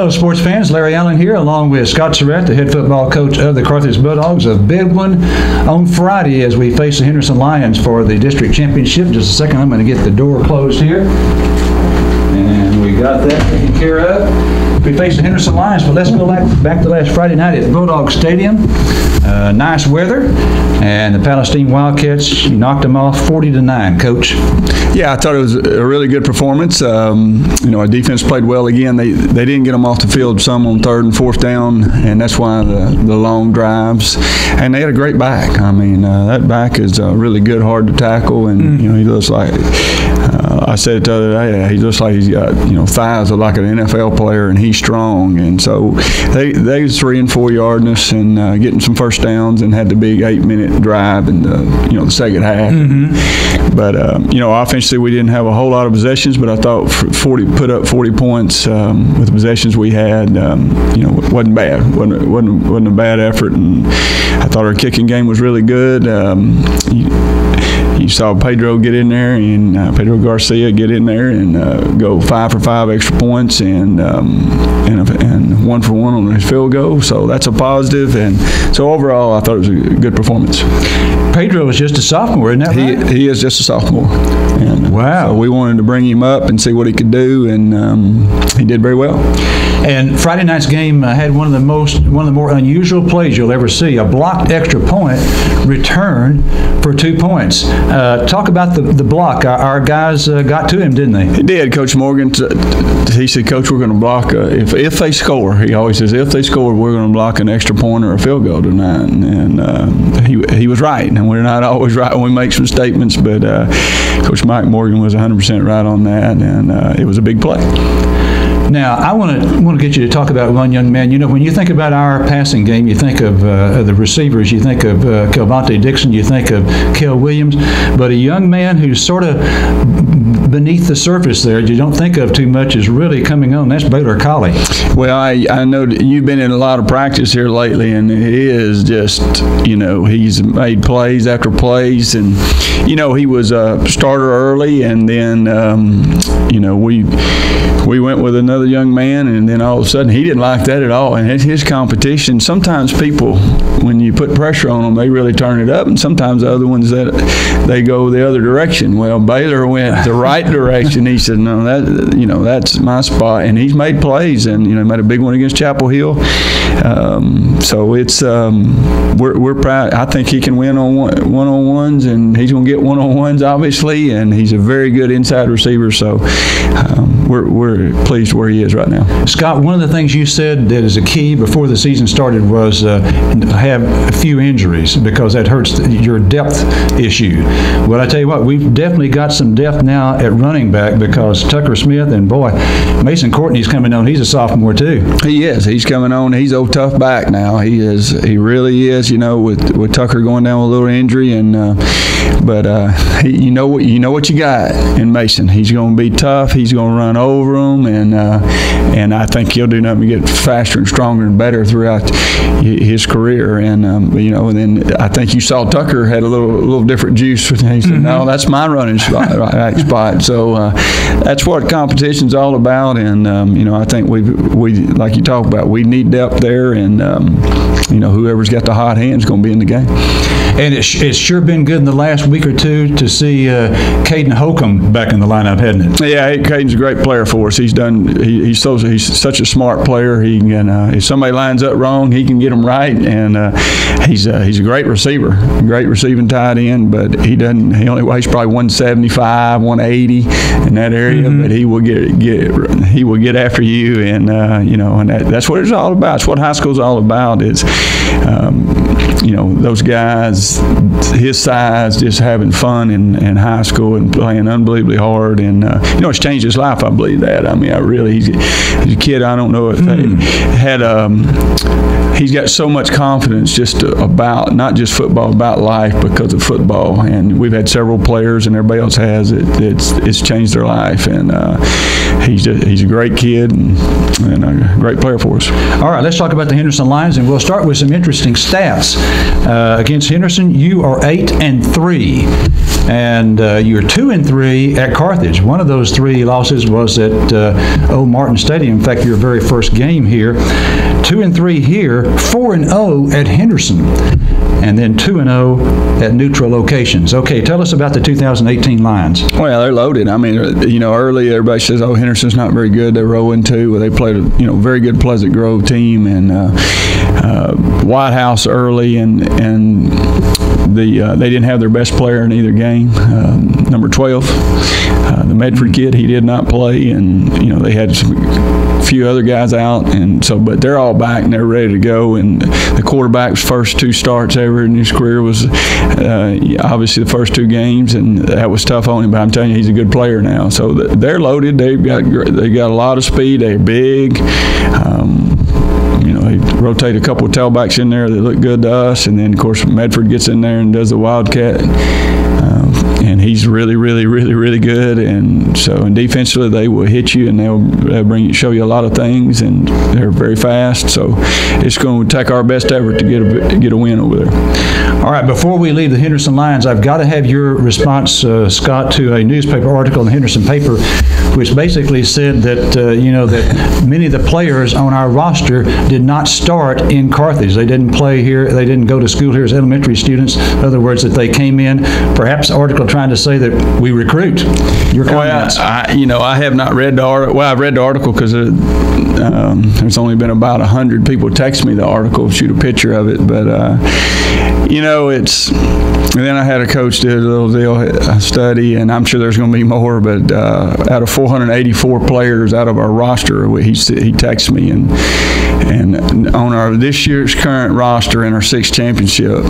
Hello, sports fans. Larry Allen here, along with Scott Suratt, the head football coach of the Carthage Bulldogs. A big one on Friday as we face the Henderson Lions for the district championship. Just a second, I'm going to get the door closed here. And we got that taken care of. We face the Henderson Lions, but let's go back to last Friday night at Bulldog Stadium. Nice weather, and the Palestine Wildcats knocked them off 40-9. Coach. Yeah, I thought it was a really good performance. Our defense played well again. They didn't get them off the field some on third and fourth down, and that's why the long drives. And they had a great back. I mean, that back is really good, hard to tackle, and he looks like. I said it the other day. He looks like he's got thighs of like an NFL player, and he's strong. And so they was 3 and 4 yardness and getting some first downs, and had the big 8-minute drive in the second half. But offensively we didn't have a whole lot of possessions, but I thought put up 40 points with the possessions we had. Wasn't bad. wasn't a bad effort, and I thought our kicking game was really good. You saw Pedro get in there, and Pedro Garcia get in there and go 5 for 5 extra points, and 1 for 1 on his field goal. So that's a positive. And so overall, I thought it was a good performance. Pedro is just a sophomore, isn't that right? He is just a sophomore. And wow. So we wanted to bring him up and see what he could do, and he did very well. And Friday night's game had one of the more unusual plays you'll ever see. A blocked extra point return for 2 points. Talk about the block. Our guys got to him, didn't they? He did. Coach Morgan, he said, Coach, we're going to block. If they score, he always says, if they score, we're going to block an extra point or a field goal tonight. And he was right. And we're not always right when we make some statements, but Coach Mike Morgan was 100% right on that, and it was a big play. Now, I want to get you to talk about one young man. When you think about our passing game, you think of the receivers, you think of Kelvonte Dixon, you think of Kel Williams, but a young man who's sort of beneath the surface there, you don't think of too much, is really coming on. That's Baylor Colley. Well, I know that you've been in a lot of practice here lately, and it is just, he's made plays after plays, and, he was a starter early, and then, we went with another young man, and then all of a sudden he didn't like that at all. And his competition, sometimes people, when you put pressure on them, they really turn it up, and sometimes the other ones that they go the other direction. Well, Baylor went the right direction. He said, no, that's my spot, and he's made plays, and made a big one against Chapel Hill. So it's we're proud. I think he can win on one-on-ones, and he's going to get one-on-ones obviously, and he's a very good inside receiver. So we're pleased where he is right now. Scott, one of the things you said that is a key before the season started was have a few injuries, because that hurts your depth issue. Well, I tell you what, we've definitely got some depth now at running back, because Tucker Smith and Mason Courtney's coming on. He's a sophomore too. He is. He's coming on. He's old tough back now. He is. He really is. With Tucker going down with a little injury, and but you know what you got in Mason. He's going to be tough. He's going to run over them, and I think he'll do nothing but get faster and stronger and better throughout his career. And and then I think you saw Tucker had a little different juice. He said, "No, that's my running spot." So that's what competition's all about. And I think we like you talked about, we need depth there, and whoever's got the hot hand is going to be in the game. And it's sure been good in the last week or two to see Caden Holcomb back in the lineup, hasn't it? Yeah, Caden's a great player for us. He's such a smart player. He can if somebody lines up wrong, he can get them right, and he's a great receiver, great receiving tight end. But he only weighs probably 175, 180 in that area. But he will get after you, and and that's what it's all about. It's what high school's all about. Is those guys his size just having fun in high school and playing unbelievably hard, and it's changed his life. I believe that. I mean, he's a kid. I don't know if he's got so much confidence just about not just football, about life because of football. And we've had several players, and everybody else has it. It's changed their life, and he's a great kid and a great player for us. All right, let's talk about the Henderson Lions, and we'll start with some interesting stats. Against Henderson, you are 8-3. And you're 2-3 at Carthage. One of those 3 losses was at Old Martin Stadium. In fact, your very first game here. 2-3 here, 4-0 at Henderson, and then 2-0 at neutral locations. Okay, tell us about the 2018 Lions. Well, they're loaded. I mean, early everybody says, "Oh, Henderson's not very good." They're 0-2. Well, they played a very good Pleasant Grove team, and White House early, and they didn't have their best player in either game, number 12, the Medford kid. He did not play, and they had a few other guys out, and so but they're all back and they're ready to go. And the quarterback's first 2 starts ever in his career was obviously the first 2 games, and that was tough on him. But I'm telling you, he's a good player now. So they're loaded. They got a lot of speed. They're big. They rotate a couple of tailbacks in there that look good to us, and then of course Medford gets in there and does the Wildcat, and he's really, really, really, really good. And so, and defensively, they will hit you and they'll show you a lot of things, and they're very fast. So it's going to take our best effort to get a win over there. All right, before we leave the Henderson Lions, I've got to have your response, Scott, to a newspaper article in the Henderson paper, which basically said that that many of the players on our roster did not start in Carthage. They didn't play here. They didn't go to school here as elementary students. In other words, that they came in. Perhaps the article trying to say that we recruit. Your comments? Well, I have not read the article. Well, I've read the article because there's only been about 100 people text me the article, shoot a picture of it, but it's. And then I had a coach do a little study, and I'm sure there's going to be more, but out of 484 players out of our roster, he texted me, and on our this year's current roster in our 6th championship,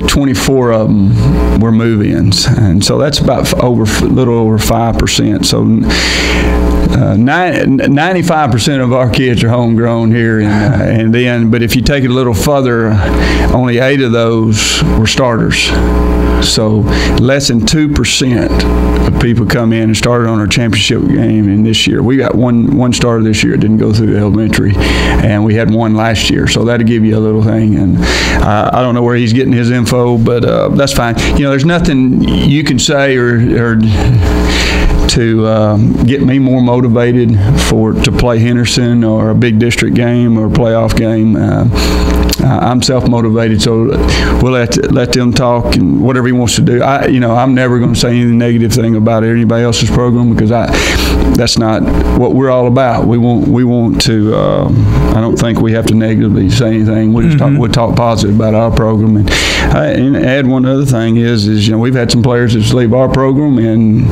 24 of them were move-ins, and so that's about a little over 5%. So 95% of our kids are homegrown here, but if you take it a little further, only 8 of those were starters. So less than 2% of people come in and started on our championship game in this year. We got one starter this year. It didn't go through the elementary, and we had one last year. So that'll give you a little thing. And I don't know where he's getting his info, but that's fine. There's nothing you can say or to get me more motivated to play Henderson or a big district game or a playoff game. I'm self-motivated, so we'll let them talk and whatever he wants to do. I'm never going to say any negative thing about anybody else's program, because that's not what we're all about. We want to. I don't think we have to negatively say anything. We'll talk positive about our program. And add one other thing is we've had some players that leave our program, and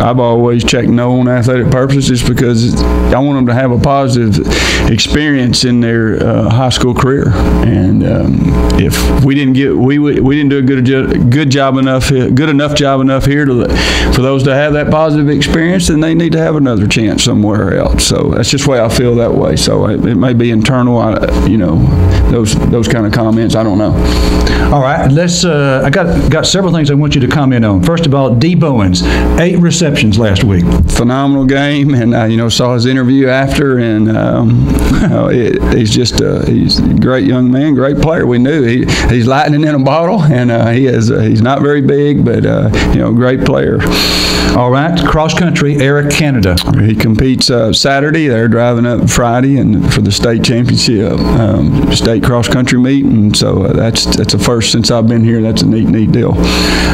I've always checked no on athletic purposes because I want them to have a positive experience in their high school career. And if we didn't do a good enough job here for those to have that positive experience, then they need to have another chance somewhere else. So that's just the way I feel that way. So it may be internal, those kind of comments. I don't know. All right, let's. I got several things I want you to comment on. First of all, D. Bowens, 8 receptions last week. Phenomenal game, and saw his interview after, and he's a great young man, great player. We knew he's lightning in a bottle, and he's not very big, but great player. All right, cross country, Eric Canada. He competes Saturday. They're driving up Friday and for the state championship, state cross country meet, and so that's a first since I've been here. That's a neat deal.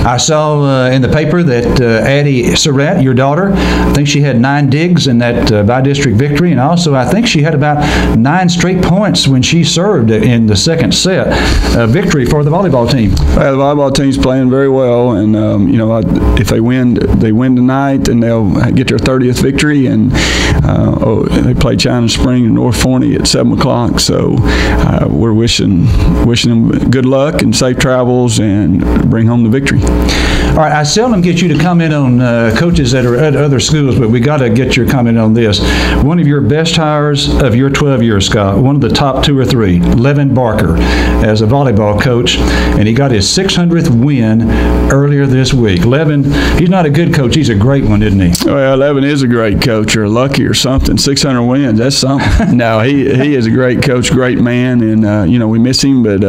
I saw in the paper that Addie Suratt, your daughter, I think she had 9 digs in that by-district victory, and also I think she had about 9 straight points when she served in the second set. Victory for the volleyball team. The volleyball team's playing very well, and if they win tonight, then they'll get their 30th victory, and they play China Spring and North Forney at 7 o'clock. So we're wishing them good luck and safe travels and bring home the victory. All right, I seldom get you to comment on coaches that are at other schools, but we got to get your comment on this. One of your best hires of your 12 years, Scott, one of the top 2 or 3, Levin Barker, as a volleyball coach, and he got his 600th win earlier this week. Levin, he's not a good coach, he's a great one, isn't he? Well, Levin is a great coach, or lucky or something. 600 wins, that's something. No, he is a great coach, great man, and, you know, we miss him, but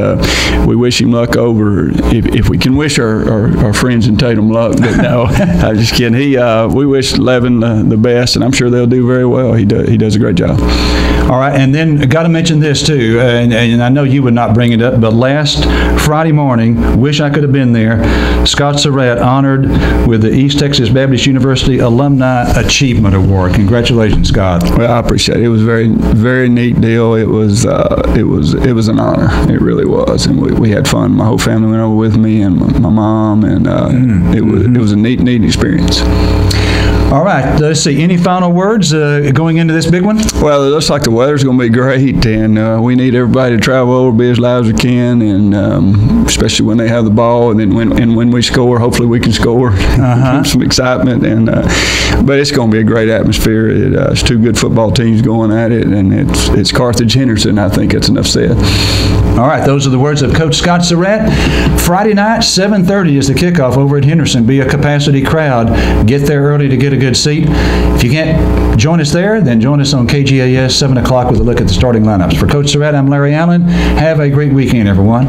we wish him luck over, if we can wish our friends in Tatum luck, but no, I'm just kidding. We wish Levin the best, and I'm sure they'll do very well. He does a great job. All right, and then got to mention this too, and I know you would not bring it up, but last Friday morning, wish I could have been there, Scott Suratt honored with the East Texas Baptist University Alumni Achievement Award. Congratulations, Scott. Well, I appreciate it. It was a very, very neat deal. It was an honor. It really was, and we had fun. My whole family went over with me, and my mom, and it was a neat experience. All right, let's see. Any final words going into this big one? Well, it looks like the weather's going to be great, and we need everybody to travel over, be as loud as we can, and especially when they have the ball, and then when we score, hopefully we can score, keep some excitement. But it's going to be a great atmosphere. It's 2 good football teams going at it, and it's Carthage Henderson. I think that's enough said. All right, those are the words of Coach Scott Suratt. Friday night, 7:30 is the kickoff over at Henderson. Be a capacity crowd. Get there early to get a good seat. If you can't join us there, then join us on KGAS 7 o'clock with a look at the starting lineups. For Coach Suratt, I'm Larry Allen. Have a great weekend, everyone.